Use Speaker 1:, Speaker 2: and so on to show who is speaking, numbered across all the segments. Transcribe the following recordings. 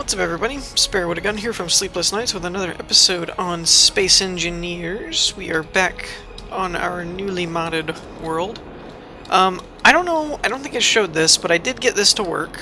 Speaker 1: What's up, everybody? Spare with a Gun here from Sleepless Nights with another episode on Space Engineers. We are back on our newly modded world. I don't know, I don't think I showed this, but I did get this to work.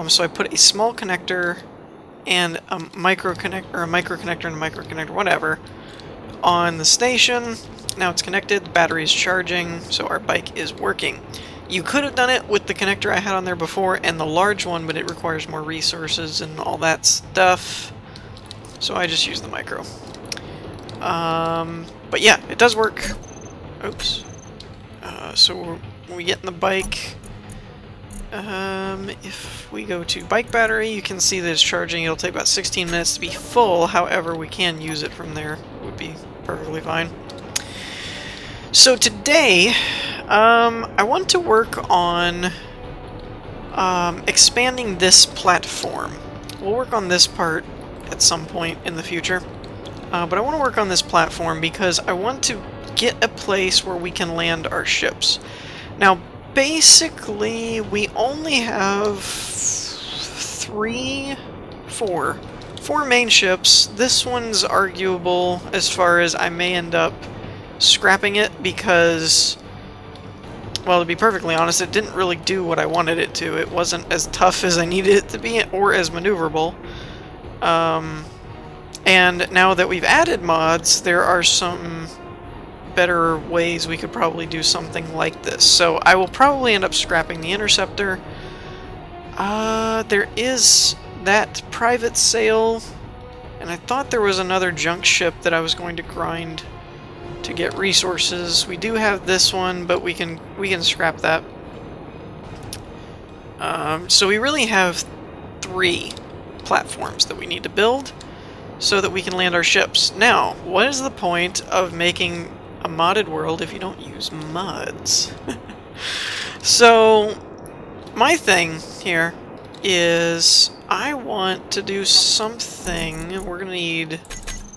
Speaker 1: So I put a small connector and a micro connector and a micro connector, whatever, on the station. Now it's connected, the battery is charging, so our bike is working. You could have done it with the connector I had on there before and the large one, but it requires more resources and all that stuff. So I just used the micro. But yeah, it does work. Oops. So we get in the bike. If we go to bike battery, you can see that it's charging. It'll take about 16 minutes to be full. However, we can use it from there. It would be perfectly fine. So today, I want to work on expanding this platform. We'll work on this part at some point in the future, but I want to work on this platform because I want to get a place where we can land our ships. Now, basically, we only have four main ships. This one's arguable as far as I may end up scrapping it because, well, to be perfectly honest, it didn't really do what I wanted it to. It wasn't as tough as I needed it to be, or as maneuverable. And now that we've added mods, there are some better ways we could probably do something like this. So I will probably end up scrapping the Interceptor. There is that private sail, and I thought there was another junk ship that I was going to grind to get resources. We do have this one, but we can scrap that. So we really have 3 platforms that we need to build so that we can land our ships. Now, what is the point of making a modded world if you don't use mods? So my thing here is I want to do something. We're gonna need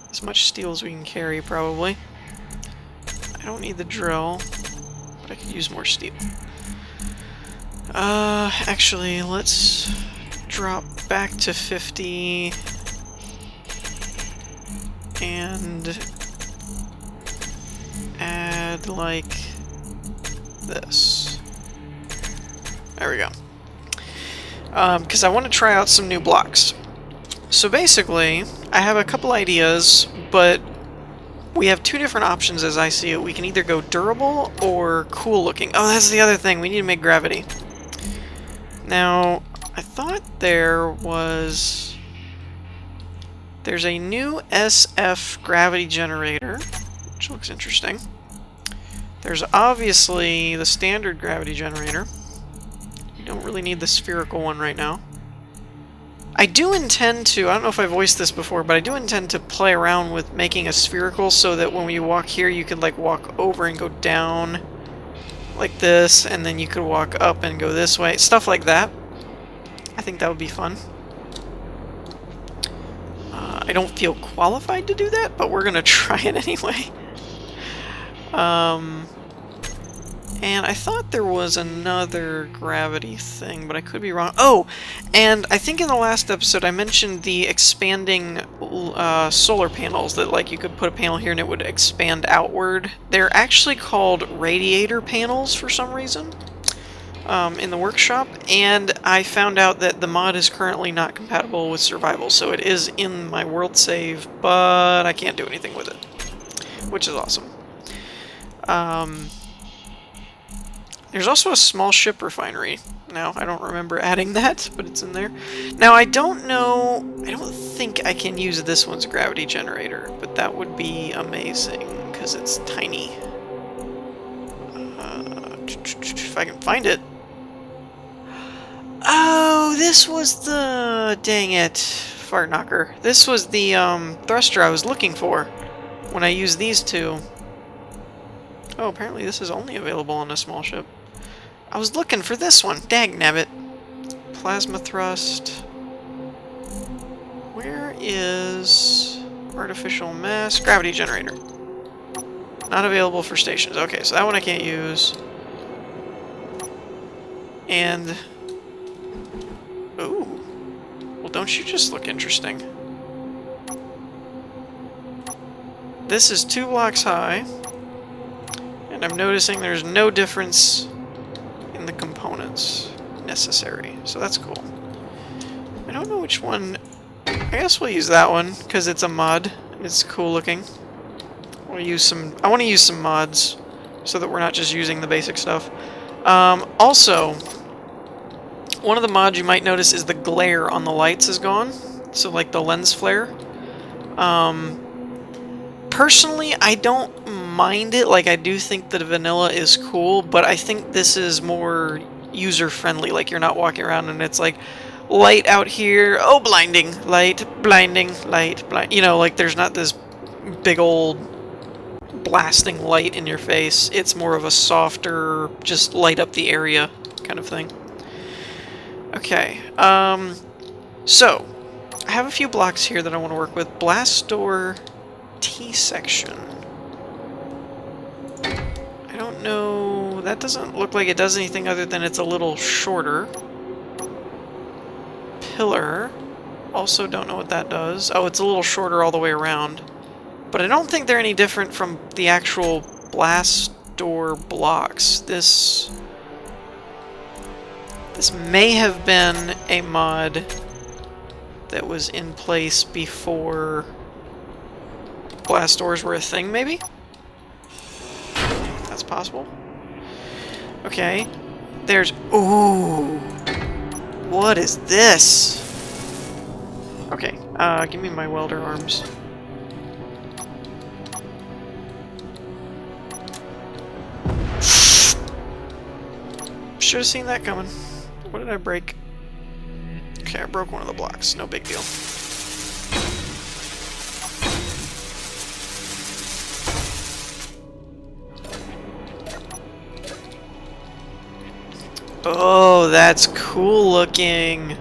Speaker 1: as much steel as we can carry, probably. I don't need the drill, but I could use more steel. Actually, let's drop back to 50 and add like this. There we go. Because I want to try out some new blocks. So basically, I have a couple ideas, but we have 2 different options as I see it. We can either go durable or cool looking. Oh, that's the other thing. We need to make gravity. Now, I thought there's a new SF gravity generator, which looks interesting. There's obviously the standard gravity generator. We don't really need the spherical one right now. I do intend to, I don't know if I voiced this before, but I do intend to play around with making a spherical so that when you walk here, you could like walk over and go down like this, and then you could walk up and go this way. Stuff like that. I think that would be fun. I don't feel qualified to do that, but we're going to try it anyway. And I thought there was another gravity thing, but I could be wrong. Oh, and I think in the last episode I mentioned the expanding solar panels that, like, you could put a panel here and it would expand outward. They're actually called radiator panels for some reason in the workshop, and I found out that the mod is currently not compatible with survival, so it is in my world save, but I can't do anything with it, which is awesome. There's also a small ship refinery. Now, I don't remember adding that, but it's in there. Now, I don't know, I don't think I can use this one's gravity generator, but that would be amazing, because it's tiny. If I can find it. Oh, this was the, dang it, fart knocker. This was the thruster I was looking for when I used these 2. Oh, apparently this is only available on a small ship. I was looking for this one. Dagnabbit. Plasma thrust. Where is artificial mass? Gravity generator. Not available for stations. Okay, so that one I can't use. And... ooh. Well, don't you just look interesting? This is 2 blocks high, and I'm noticing there's no difference in the components necessary, so that's cool. I don't know which one. I guess we'll use that one because it's a mod and it's cool looking. I want to use some mods so that we're not just using the basic stuff. Also, one of the mods you might notice is the glare on the lights is gone, so like the lens flare. Personally, I don't mind it. Like, I do think that vanilla is cool, but I think this is more user-friendly. Like, you're not walking around and it's like, light out here, oh, blinding light, you know, like, there's not this big old blasting light in your face. It's more of a softer, just light up the area kind of thing. Okay, so, I have a few blocks here that I want to work with. Blast door T-section. I don't know, that doesn't look like it does anything other than it's a little shorter. Pillar, also don't know what that does. Oh, it's a little shorter all the way around. But I don't think they're any different from the actual blast door blocks. This may have been a mod that was in place before blast doors were a thing, maybe? That's possible. Okay. There's... Ooh! What is this? Okay, give me my welder arms. Should have seen that coming. What did I break? Okay, I broke one of the blocks. No big deal. Oh, that's cool looking.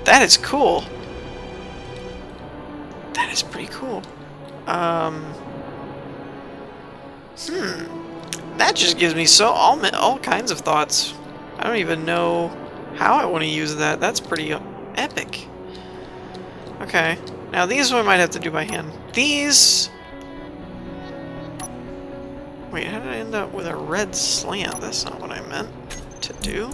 Speaker 1: That is cool. That is pretty cool. That just gives me all kinds of thoughts. I don't even know how I want to use that. That's pretty epic. Okay. Now these we might have to do by hand. These... Wait, how did I end up with a red slant? That's not what I meant to do.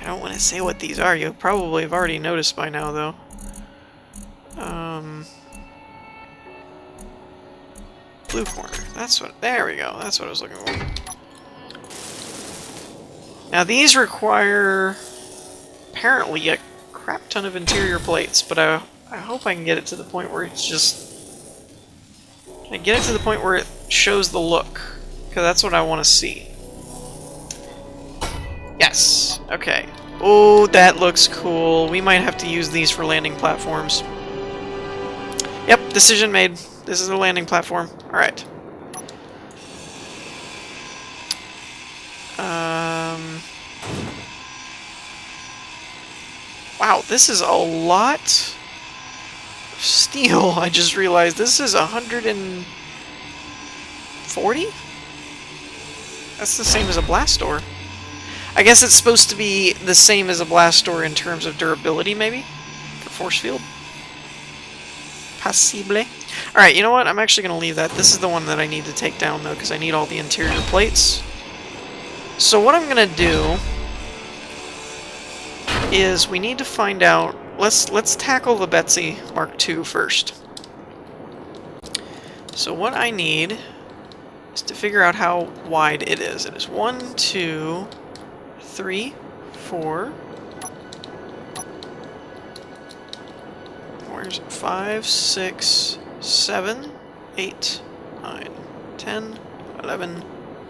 Speaker 1: I don't want to say what these are. You probably have already noticed by now, though. Blue corner. That's what... There we go. That's what I was looking for. Now, these require... apparently a crap ton of interior plates, but I hope I can get it to the point where it's just... I get it to the point where it shows the look. Because that's what I want to see. Yes! Okay. Oh, that looks cool. We might have to use these for landing platforms. Yep, decision made. This is a landing platform. Alright. Wow, this is a lot of steel. I just realized this is 140? That's the same as a blast door. I guess it's supposed to be the same as a blast door in terms of durability, maybe? For force field? Possible. Alright, you know what? I'm actually going to leave that. This is the one that I need to take down, though, because I need all the interior plates. So what I'm going to do is we need to find out... Let's tackle the Betsy Mark II first. So what I need is to figure out how wide it is. It is 1, 2, 3, 4... Where's it? 5, 6, 7, 8, 9, 10, 11,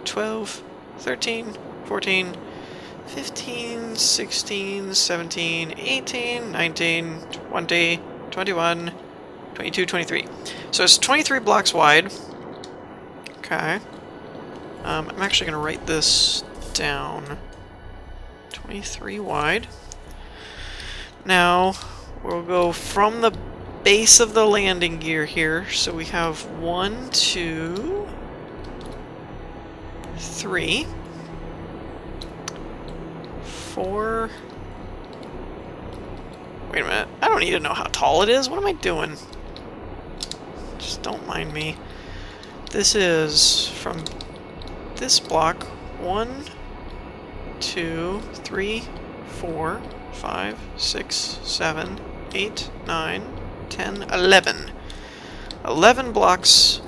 Speaker 1: 12, 13, 14, 15, 16, 17, 18, 19, 20, 21, 22, 23. So it's 23 blocks wide. Okay. I'm actually going to write this down. 23 wide. Now, we'll go from the base of the landing gear here. So we have 1, 2, 3, 4, Wait a minute. I don't need to know how tall it is. What am I doing? Just don't mind me. This is from this block 1, 2, 3, 4, 5, 6, 7, 8, 9, 10, 11. 11 blocks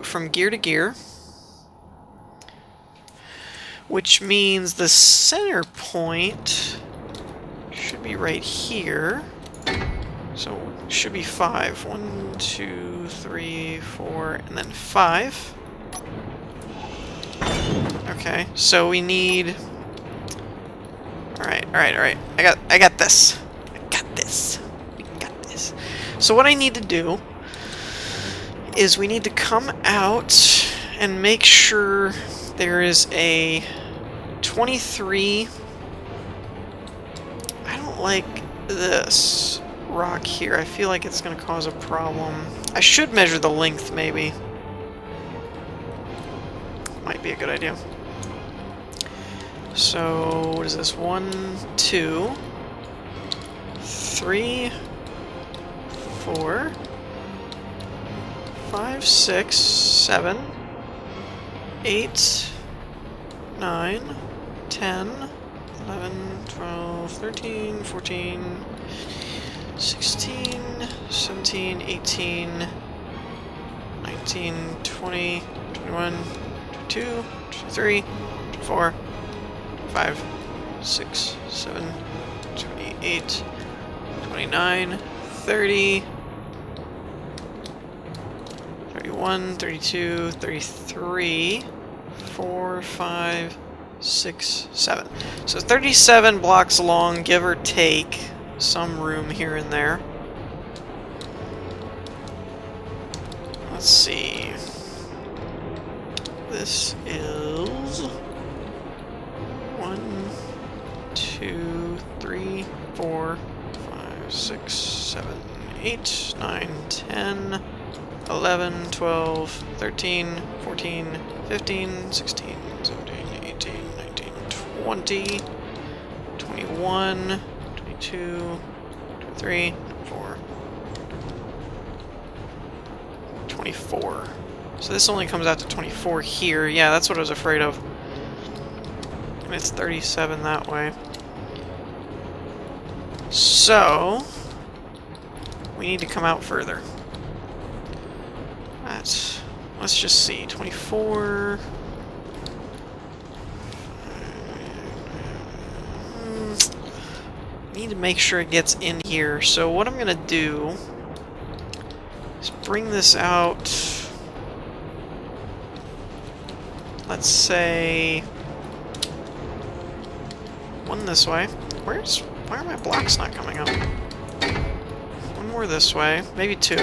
Speaker 1: from gear to gear, which means the center point should be right here. So it should be 5. 1, 2, 3, 4, and then 5. Okay, so we need. All right. I got this. I got this. We got this. So what I need to do is we need to come out and make sure there is a 23. I don't like this rock here. I feel like it's going to cause a problem. I should measure the length, maybe. Might be a good idea. So, what is this? 1, 2, 3, 4, 5, 6, 7, 8, 9, 10, 11, 12, 13, 14, 16, 17, 18, 19, 20, 21, 22, 23, 24, 25, 26, 27, 28, 29, 30, 31, 32, 33, 4, 5, 6, 7. So 37 blocks long, give or take. Some room here and there. Let's see. This is 1, 2, 3, 4, 5, 6, 7, 8, 9, 10, 11, 12, 13, 14, 15, 16, 17, 18, 19, 20, 21, 22, 23, 24, 24. So this only comes out to 24 here. Yeah, that's what I was afraid of. And it's 37 that way. So we need to come out further. Let's just see. 24. Need to make sure it gets in here. So what I'm gonna do is bring this out. Let's say one this way. Why are my blocks not coming up? One more this way, maybe 2.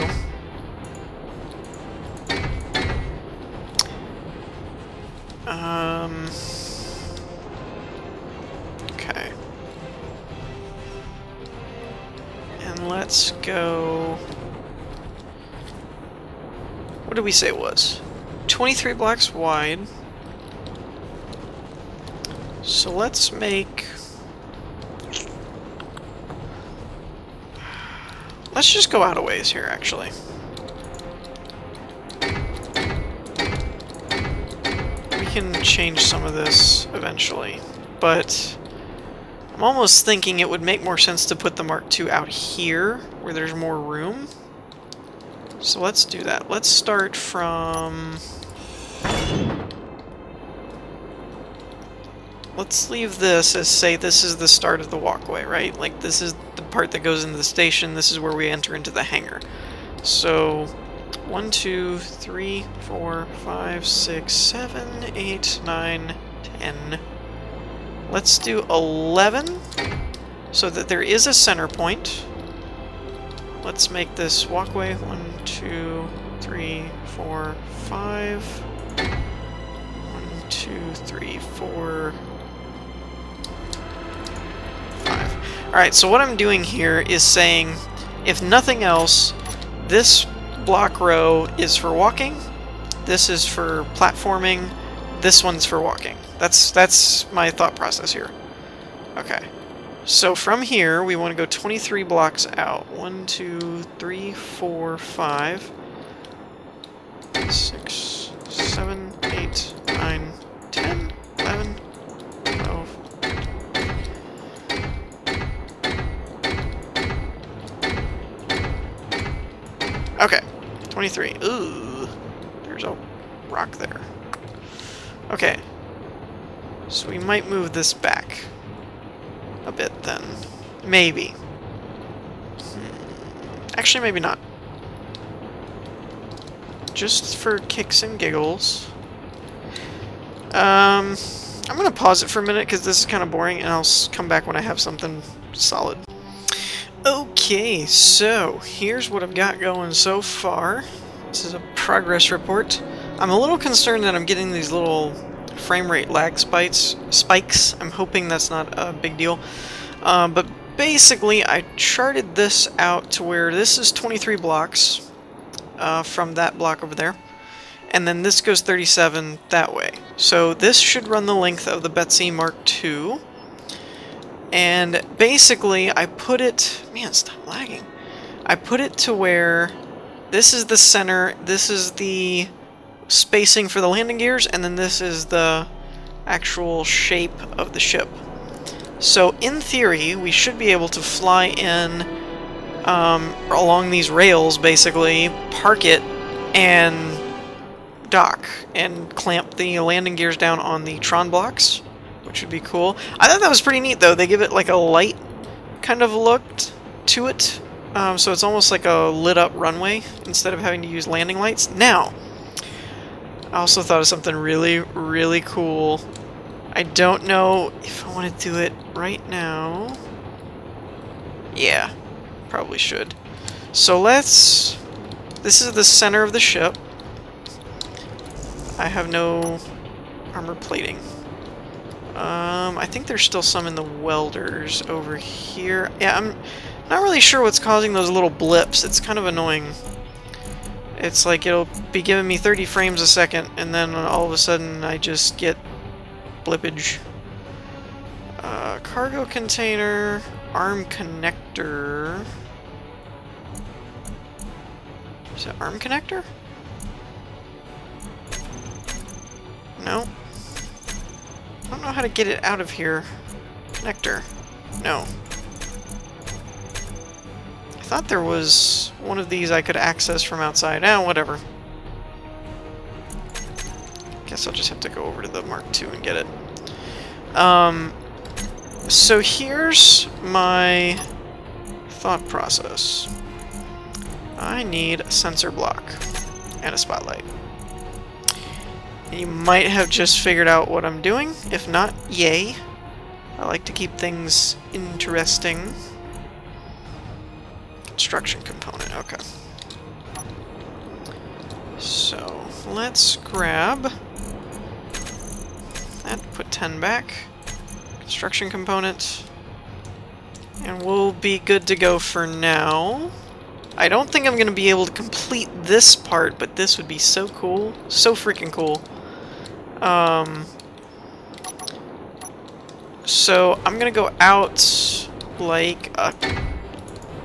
Speaker 1: Okay. And let's go. What did we say it was? 23 blocks wide. So let's make. Let's just go out a ways here, actually. We can change some of this eventually, but I'm almost thinking it would make more sense to put the Mark II out here, where there's more room. So let's do that. Let's start from... Let's leave this as, say, this is the start of the walkway, right? Like, this is the part that goes into the station, this is where we enter into the hangar. So, 1, 2, 3, 4, 5, 6, 7, 8, 9, 10. Let's do 11, so that there is a center point. Let's make this walkway 1, 2, 3, 4, 5. 1, 2, 3, 4, 5. Alright, so what I'm doing here is saying, if nothing else, this block row is for walking, this is for platforming, this one's for walking. That's my thought process here. Okay. So from here, we want to go 23 blocks out. 1, 2, 3, 4, 5, 6, 7, 8, 9, 10, 11, 12. Okay, 23. Ooh, there's a rock there. Okay, so we might move this back a bit then. Maybe. Actually, maybe not. Just for kicks and giggles. I'm gonna pause it for a minute because this is kind of boring, and I'll come back when I have something solid. Okay, so here's what I've got going so far. This is a progress report. I'm a little concerned that I'm getting these little frame rate lag spikes. I'm hoping that's not a big deal. But basically, I charted this out to where this is 23 blocks from that block over there. And then this goes 37 that way. So this should run the length of the Betsy Mark II. And basically, I put it... Man, stop lagging. I put it to where this is the center, this is the spacing for the landing gears, and then this is the actual shape of the ship. So in theory, we should be able to fly in along these rails, basically, park it, and dock, and clamp the landing gears down on the Tron blocks, which would be cool. I thought that was pretty neat, though. They give it like a light kind of look to it, so it's almost like a lit-up runway instead of having to use landing lights. Now, I also thought of something really, really cool. I don't know if I want to do it right now. Yeah, probably should. So let's... This is the center of the ship. I have no armor plating. I think there's still some in the welders over here. Yeah, I'm not really sure what's causing those little blips. It's kind of annoying. It's like it'll be giving me 30 frames a second, and then all of a sudden I just get blippage. Cargo container, arm connector. Is that arm connector? No. I don't know how to get it out of here. Connector. No. I thought there was one of these I could access from outside. Whatever. Guess I'll just have to go over to the Mark II and get it. So here's my thought process. I need a sensor block and a spotlight. You might have just figured out what I'm doing. If not, yay. I like to keep things interesting. Construction component, okay. So, let's grab that, put 10 back. Construction component. And we'll be good to go for now. I don't think I'm going to be able to complete this part, but this would be so cool. So freaking cool. So I'm gonna go out like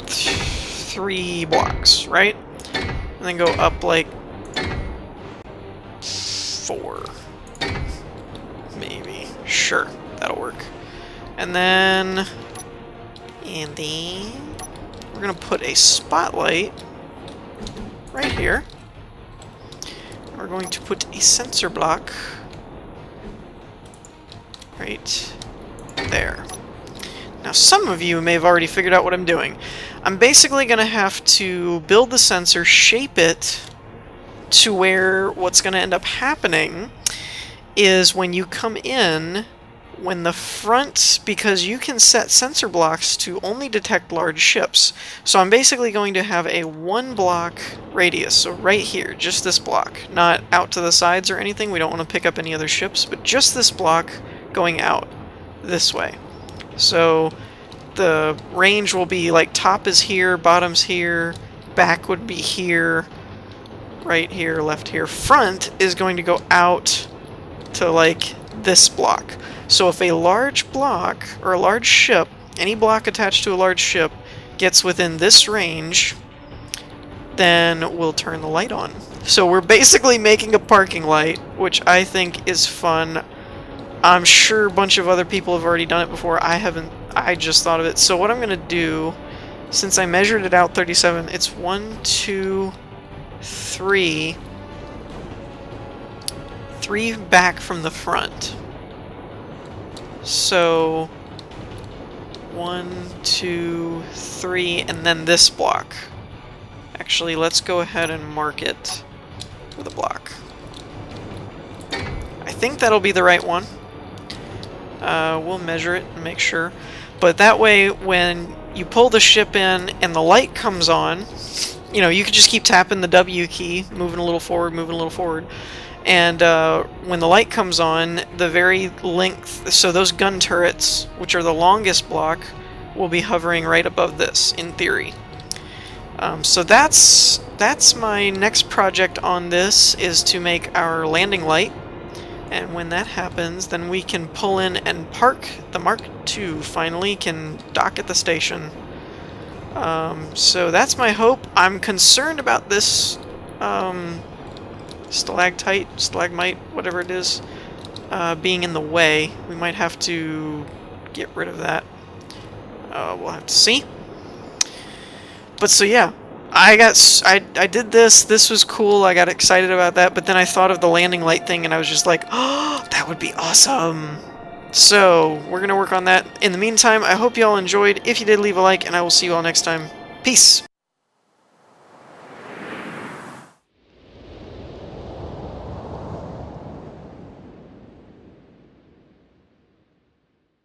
Speaker 1: 3 blocks, right? And then go up like 4. Maybe. Sure, that'll work. And then we're gonna put a spotlight right here. We're going to put a sensor block right there. Now, some of you may have already figured out what I'm doing. I'm basically going to have to build the sensor, shape it to where what's going to end up happening is when you come in, when the front, because you can set sensor blocks to only detect large ships. So I'm basically going to have a 1 block radius, so right here, just this block, not out to the sides or anything. We don't want to pick up any other ships, but just this block going out this way. So the range will be like top is here, bottom's here, back would be here, right here, left here. Front is going to go out to like this block. So if a large block or a large ship any block attached to a large ship gets within this range, then we'll turn the light on. So we're basically making a parking light, which I think is fun. I'm sure a bunch of other people have already done it before. I haven't. I just thought of it. So what I'm going to do, since I measured it out 37, it's 1, 2, 3. 3 back from the front. So 1, 2, 3, and then this block. Actually, let's go ahead and mark it with a block. I think that'll be the right one. We'll measure it and make sure. But that way, when you pull the ship in and the light comes on, you know, you could just keep tapping the W key, moving a little forward, moving a little forward. And when the light comes on, the very length, so those gun turrets, which are the longest block, will be hovering right above this, in theory. So that's my next project on this, is to make our landing light. And when that happens, then we can pull in and park. The Mark II finally can dock at the station. So that's my hope. I'm concerned about this stalagmite, whatever it is, being in the way. We might have to get rid of that. We'll have to see. But so yeah, I did this. This was cool. I got excited about that. But then I thought of the landing light thing, and I was just like, oh, that would be awesome. So we're gonna work on that. In the meantime, I hope you all enjoyed. If you did, leave a like, and I will see you all next time. Peace.